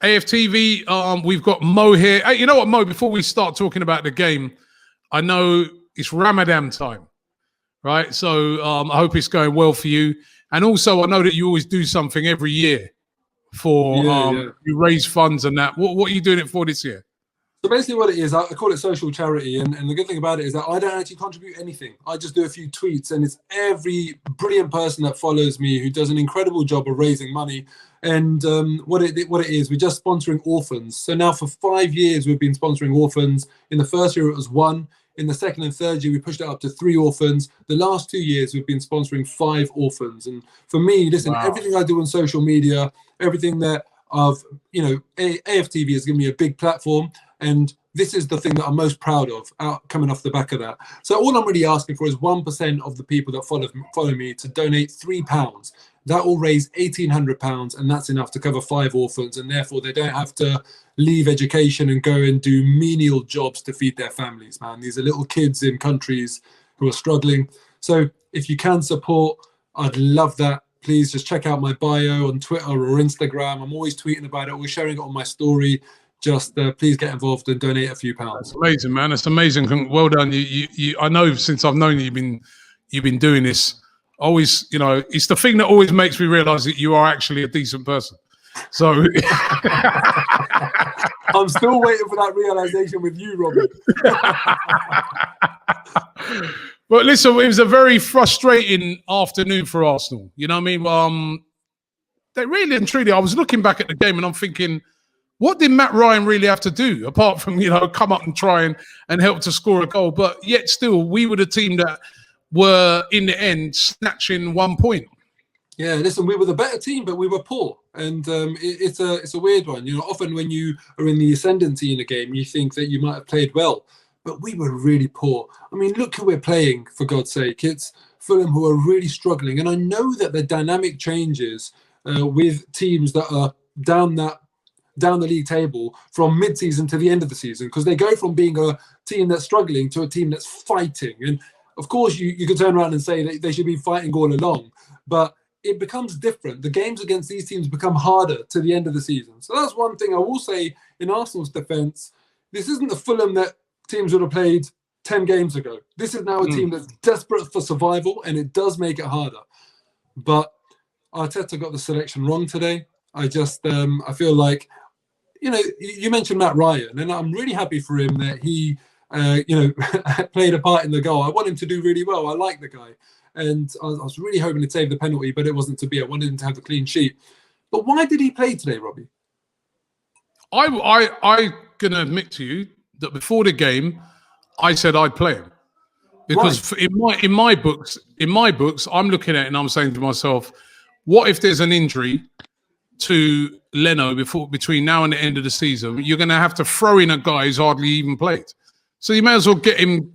AFTV, we've got Mo here. Hey, you know what, Mo, before we start talking about the game, I know it's Ramadan time, right? So I hope it's going well for you. And also, I know that you always do something every year for you raise funds and that. What are you doing it for this year? So basically what it is, I call it social charity. And the good thing about it is that I don't actually contribute anything. I just do a few tweets, and it's every brilliant person that follows me who does an incredible job of raising money. And what it is, we're just sponsoring orphans. So now for 5 years, we've been sponsoring orphans. In the first year, it was 1. In the second and third year, we pushed it up to 3 orphans. The last 2 years, we've been sponsoring 5 orphans. And for me, listen, everything I do on social media, everything that AFTV has given me a big platform. And this is the thing that I'm most proud of coming off the back of that. So all I'm really asking for is 1% of the people that follow me to donate £3. That will raise £1,800, and that's enough to cover 5 orphans, and therefore they don't have to leave education and go and do menial jobs to feed their families, man. These are little kids in countries who are struggling. So if you can support, I'd love that. Please just check out my bio on Twitter or Instagram. I'm always tweeting about it, always sharing it on my story. Just please get involved and donate a few pounds. That's amazing, man. That's amazing. Well done. I know since I've known you, you've been doing this. Always, it's the thing that always makes me realise that you are actually a decent person. So I'm still waiting for that realisation with you, Robin. But listen, it was a very frustrating afternoon for Arsenal. You know what I mean? They really and truly, I was looking back at the game and I'm thinking, what did Matt Ryan really have to do apart from, come up and try and help to score a goal? But yet still, we were the team that were, in the end, snatching 1 point. Yeah, listen, we were the better team, but we were poor. And it's a weird one. Often when you are in the ascendancy in a game, you think that you might have played well. But we were really poor. I mean, look who we're playing, for God's sake. It's Fulham who are really struggling. And I know that the dynamic changes with teams that are down the league table from mid-season to the end of the season, because they go from being a team that's struggling to a team that's fighting. And of course, you could turn around and say that they should be fighting all along, but it becomes different. The games against these teams become harder to the end of the season. So that's one thing I will say in Arsenal's defence. This isn't the Fulham that teams would have played 10 games ago. This is now a team that's desperate for survival, and it does make it harder. But Arteta got the selection wrong today. I feel like, you mentioned Matt Ryan, and I'm really happy for him that he, played a part in the goal. I want him to do really well. I like the guy. And I was really hoping to save the penalty, but it wasn't to be. I wanted him to have the clean sheet. But why did he play today, Robbie? I can admit to you that before the game, I said I'd play him. Because in my books, I'm looking at it and I'm saying to myself, what if there's an injury to Leno between now and the end of the season? You're going to have to throw in a guy who's hardly even played. So you may as well get him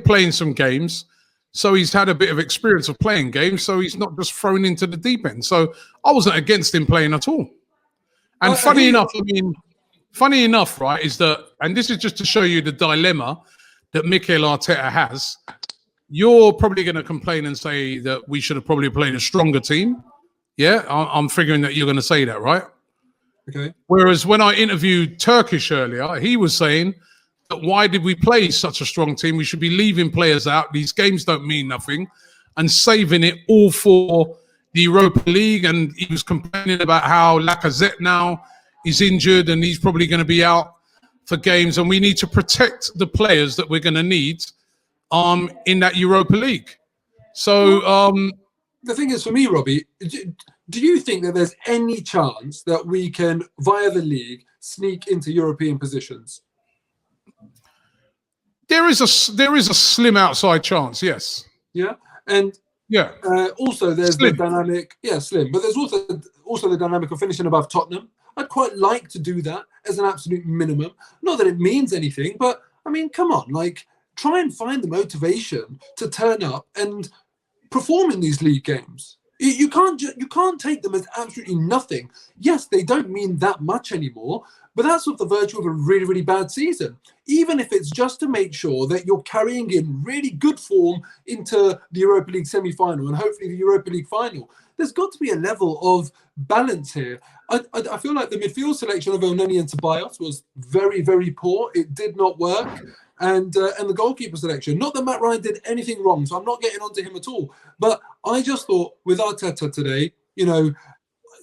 playing some games. So he's had a bit of experience of playing games. So he's not just thrown into the deep end. So I wasn't against him playing at all. And funny enough, right, is that, and this is just to show you the dilemma that Mikel Arteta has. You're probably going to complain and say that we should have probably played a stronger team. Yeah, I'm figuring that you're going to say that, right? Okay. Whereas when I interviewed Turkish earlier, he was saying that why did we play such a strong team? We should be leaving players out. These games don't mean nothing, and saving it all for the Europa League. And he was complaining about how Lacazette now is injured and he's probably going to be out for games. And we need to protect the players that we're going to need in that Europa League. So the thing is, for me, Robbie, do you think that there's any chance that we can, via the league, sneak into European positions? There is a slim outside chance, yes. Yeah, and yeah. Also, there's slim. The dynamic. Yeah, slim. But there's also the dynamic of finishing above Tottenham. I'd quite like to do that as an absolute minimum. Not that it means anything, but I mean, come on, try and find the motivation to turn up and perform in these league games. You can't take them as absolutely nothing. Yes, they don't mean that much anymore, but that's what the virtue of a really, really bad season. Even if it's just to make sure that you're carrying in really good form into the Europa League semi-final and hopefully the Europa League final. There's got to be a level of balance here. I feel like the midfield selection of Elneny and Ceballos was very, very poor. It did not work. And the goalkeeper selection. Not that Matt Ryan did anything wrong, so I'm not getting onto him at all. But I just thought with Arteta today,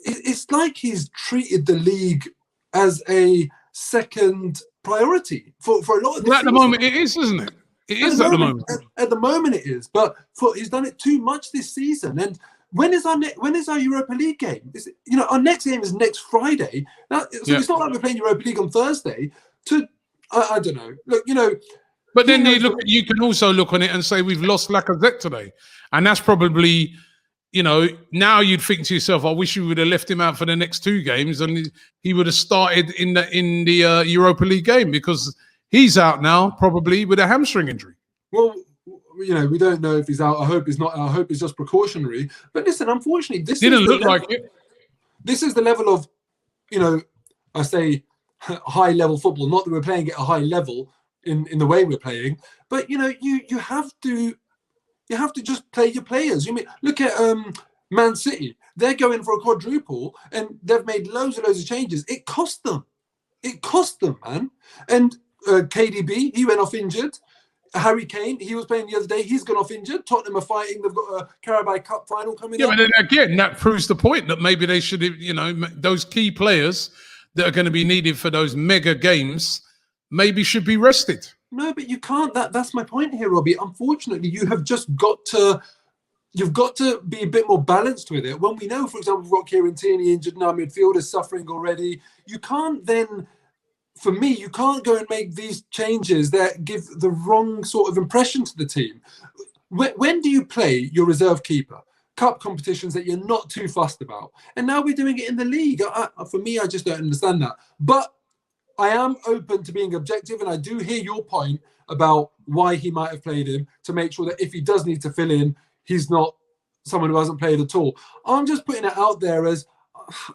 it's like he's treated the league as a second priority for a lot of this Well, at the moment it is, isn't it? It is at the moment. At the moment it is, but he's done it too much this season. And when is our Europa League game? Our next game is next Friday. It's not like we're playing Europa League on Thursday. I don't know. Look, But then you can also look on it and say we've lost Lacazette today, and that's probably, now you'd think to yourself, I wish you would have left him out for the next 2 games, and he would have started in the Europa League game, because he's out now probably with a hamstring injury. Well, we don't know if he's out. I hope he's not out. I hope it's just precautionary. But listen, unfortunately, this didn't look like it. This is the level of, I say, high-level football. Not that we're playing at a high level in the way we're playing, but you have to just play your players. Look at Man City. They're going for a quadruple, and they've made loads and loads of changes. It cost them. It cost them, man. And KDB, he went off injured. Harry Kane, he was playing the other day. He's gone off injured. Tottenham are fighting. They've got a Carabao Cup final coming up. Yeah, but then again, that proves the point that maybe they should have, those key players that are going to be needed for those mega games maybe should be rested. No, but you can't. That's my point here, Robbie. Unfortunately, you've got to be a bit more balanced with it. When we know, for example, we've got Kieran Tierney injured now, midfield is suffering already. You can't then, for me, you can't go and make these changes that give the wrong sort of impression to the team. When do you play your reserve keeper? Cup competitions that you're not too fussed about. And now we're doing it in the league. For me, I just don't understand that. But I am open to being objective, and I do hear your point about why he might have played him, to make sure that if he does need to fill in, he's not someone who hasn't played at all. I'm just putting it out there as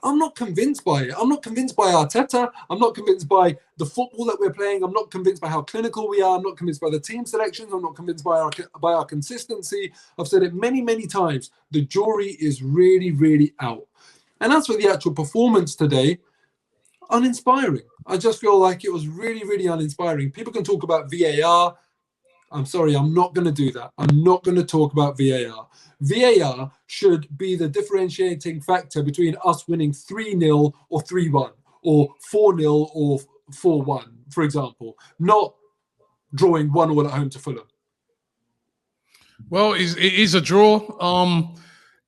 I'm not convinced by it. I'm not convinced by Arteta. I'm not convinced by the football that we're playing. I'm not convinced by how clinical we are. I'm not convinced by the team selections. I'm not convinced by our consistency. I've said it many, many times. The jury is really, really out. And as for the actual performance today, uninspiring. I just feel like it was really, really uninspiring. People can talk about VAR. I'm sorry, I'm not going to do that. I'm not going to talk about VAR. VAR should be the differentiating factor between us winning 3-0 or 3-1 or 4-0 or 4-1, for example, not drawing 1-1 at home to Fulham. Well, it is a draw.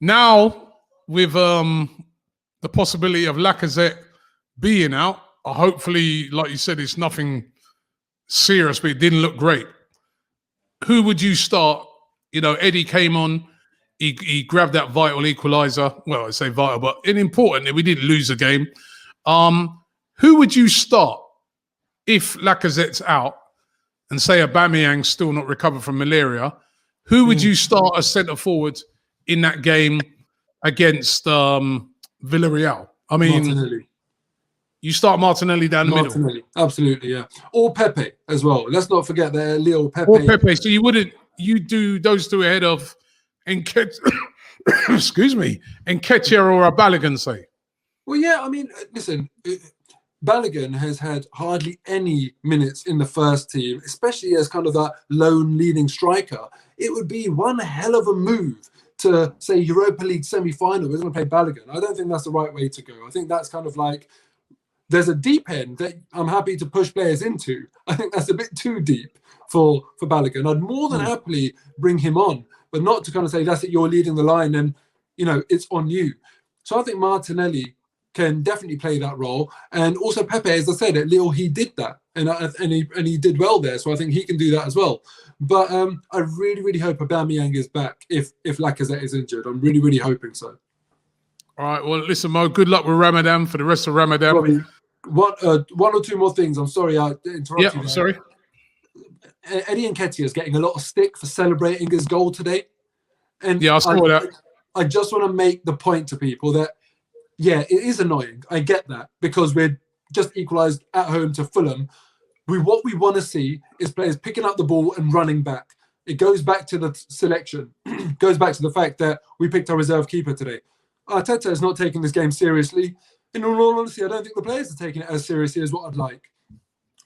Now, with the possibility of Lacazette being out, hopefully, like you said, it's nothing serious, but it didn't look great. Who would you start? Eddie came on. He grabbed that vital equaliser. Well, I say vital, but important. We didn't lose the game. Who would you start if Lacazette's out and say Aubameyang's still not recovered from malaria? Who would you start as centre forward in that game against Villarreal? I mean, Martinelli. You start Martinelli down the middle. Absolutely, yeah. Or Pepe as well. Let's not forget that Leo Pepe. Or Pepe. So you do those two ahead of excuse me, Nketiah or a Balogun, say? Well, yeah, I mean, listen, Balogun has had hardly any minutes in the first team, especially as kind of that lone leading striker. It would be one hell of a move to say Europa League semi-final, we're going to play Balogun. I don't think that's the right way to go. I think that's kind of like, there's a deep end that I'm happy to push players into. I think that's a bit too deep for Balogun. I'd more than happily bring him on, but not to kind of say, that's it, you're leading the line and, it's on you. So I think Martinelli can definitely play that role. And also Pepe, as I said, at Lille, he did that. And he did well there. So I think he can do that as well. But I really, really hope Aubameyang is back if Lacazette is injured. I'm really, really hoping so. All right. Well, listen, Mo, good luck with Ramadan for the rest of Ramadan. Robbie, one or two more things. I'm sorry I interrupted you. Yeah, sorry. Eddie Nketiah is getting a lot of stick for celebrating his goal today. And yeah, I saw that. I just want to make the point to people that, yeah, it is annoying. I get that, because we're just equalised at home to Fulham. What we want to see is players picking up the ball and running back. It goes back to the selection. Goes back to the fact that we picked our reserve keeper today. Arteta is not taking this game seriously. In all honesty, I don't think the players are taking it as seriously as what I'd like.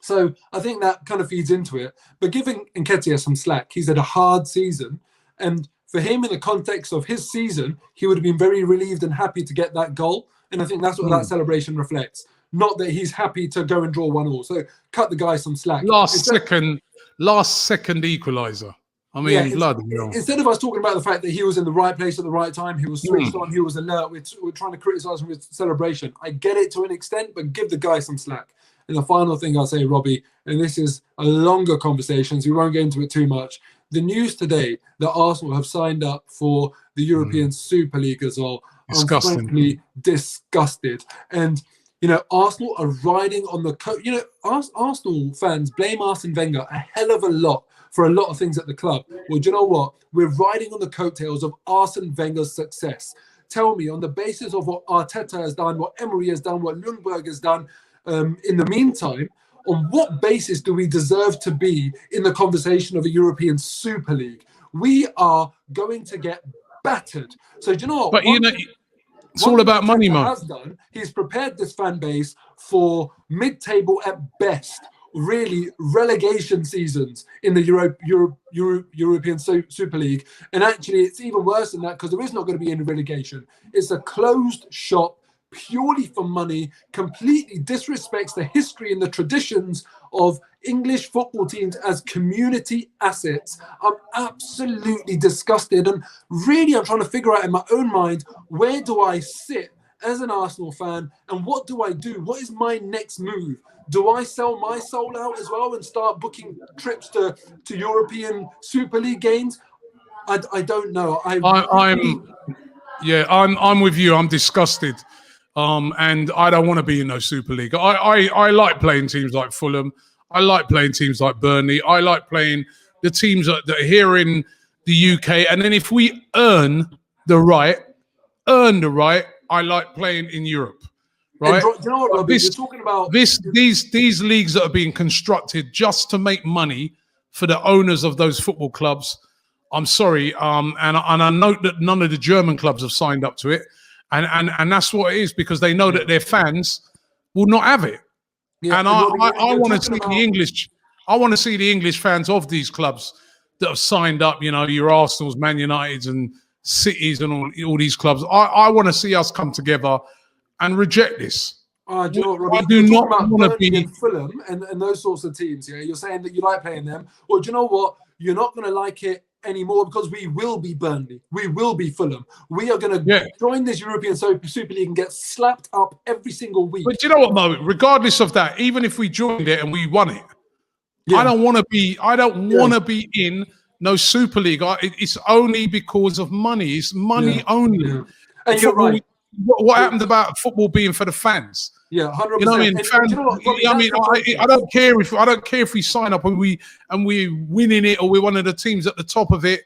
So I think that kind of feeds into it. But giving Nketiah some slack, he's had a hard season. And for him, in the context of his season, he would have been very relieved and happy to get that goal. And I think that's what that celebration reflects. Not that he's happy to go and draw 1-1. So cut the guy some slack. Last second equaliser. I mean, bloody hell. Instead of us talking about the fact that he was in the right place at the right time, he was switched on, he was alert, we're trying to criticise him with celebration. I get it to an extent, but give the guy some slack. And the final thing I'll say, Robbie, and this is a longer conversation, so we won't get into it too much. The news today that Arsenal have signed up for the European Super League as well. Disgusting. I'm frankly disgusted. And, you know, Arsenal are riding on the Arsenal fans blame Arsene Wenger a hell of a lot for a lot of things at the club. Well, do you know what? We're riding on the coattails of Arsene Wenger's success. Tell me, on the basis of what Arteta has done, what Emery has done, what Ljungberg has done, in the meantime, on what basis do we deserve to be in the conversation of a European Super League? We are going to get battered. So do you know what? But it's all about money, man. He's prepared this fan base for mid-table at best, really relegation seasons in the European Super League. And actually, it's even worse than that, because there is not going to be any relegation. It's a closed shop, purely for money, completely disrespects the history and the traditions of English football teams as community assets. I'm absolutely disgusted. And really, I'm trying to figure out in my own mind, where do I sit as an Arsenal fan, and what do I do? What is my next move? Do I sell my soul out as well and start booking trips to European Super League games? I don't know. I'm with you. I'm disgusted. And I don't want to be in no Super League. I like playing teams like Fulham. I like playing teams like Burnley. I like playing the teams that are here in the UK. And then if we earn the right, I like playing in Europe. Right? And, you know what, Robbie, you're talking about these leagues that are being constructed just to make money for the owners of those football clubs. I'm sorry, and I note that none of the German clubs have signed up to it. And that's what it is, because they know that their fans will not have it. Yeah, and I want to see the English. I want to see the English fans of these clubs that have signed up. You know, your Arsenals, Man Uniteds, and Cities, and all these clubs. I want to see us come together and reject this. Do you know what, Robbie? I do not want to be Fulham and those sorts of teams. Yeah, you're saying that you like playing them. Well, do you know what? You're not going to like it anymore, because we will be Burnley, we will be Fulham. We are going to join this European Super League and get slapped up every single week. But do you know what, Mo? Regardless of that, even if we joined it and we won it, I don't want to be. I don't want to be in no Super League. It's only because of money. It's money only. Yeah. And you're right. What happened about football being for the fans? Yeah, 100%. You know what I mean? Fans, you know what, Robbie, I don't care if we sign up and we're winning it, or we're one of the teams at the top of it.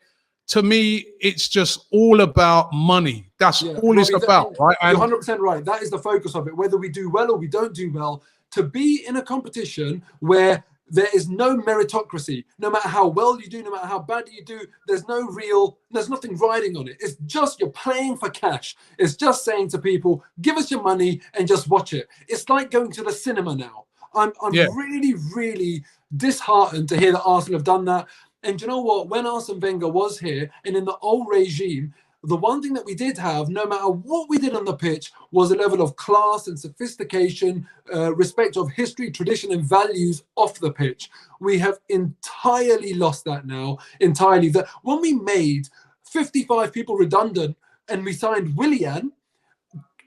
To me, it's just all about money. That's all it's about, right? And you're 100% right. That is the focus of it. Whether we do well or we don't do well, to be in a competition where there is no meritocracy. No matter how well you do, no matter how bad you do, there's nothing riding on it. It's just you're playing for cash. It's just saying to people, give us your money and just watch it. It's like going to the cinema now. I'm really, really disheartened to hear that Arsenal have done that. And you know what? When Arsene Wenger was here and in the old regime, the one thing that we did have, no matter what we did on the pitch, was a level of class and sophistication, respect of history, tradition, and values off the pitch. We have entirely lost that now. Entirely. That when we made 55 people redundant and we signed Willian,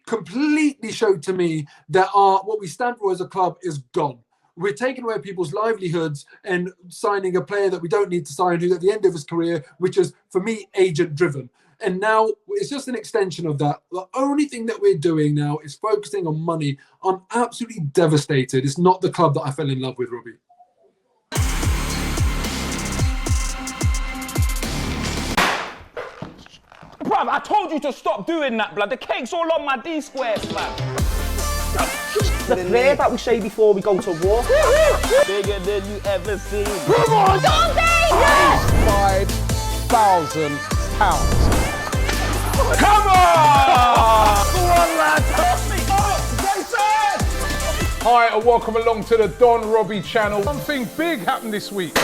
completely showed to me that what we stand for as a club is gone. We're taking away people's livelihoods and signing a player that we don't need to sign, who's at the end of his career, which is, for me, agent-driven. And now it's just an extension of that. The only thing that we're doing now is focusing on money. I'm absolutely devastated. It's not the club that I fell in love with, Robbie. Bruv, I told you to stop doing that, blood. The cake's all on my D-squares, man. The prayer that we say before we go to war. Bigger than you ever seen. Come on! Yes! £5,000. Come on! Go on, lad! Hi and welcome along to the Don Robbie channel. Something big happened this week.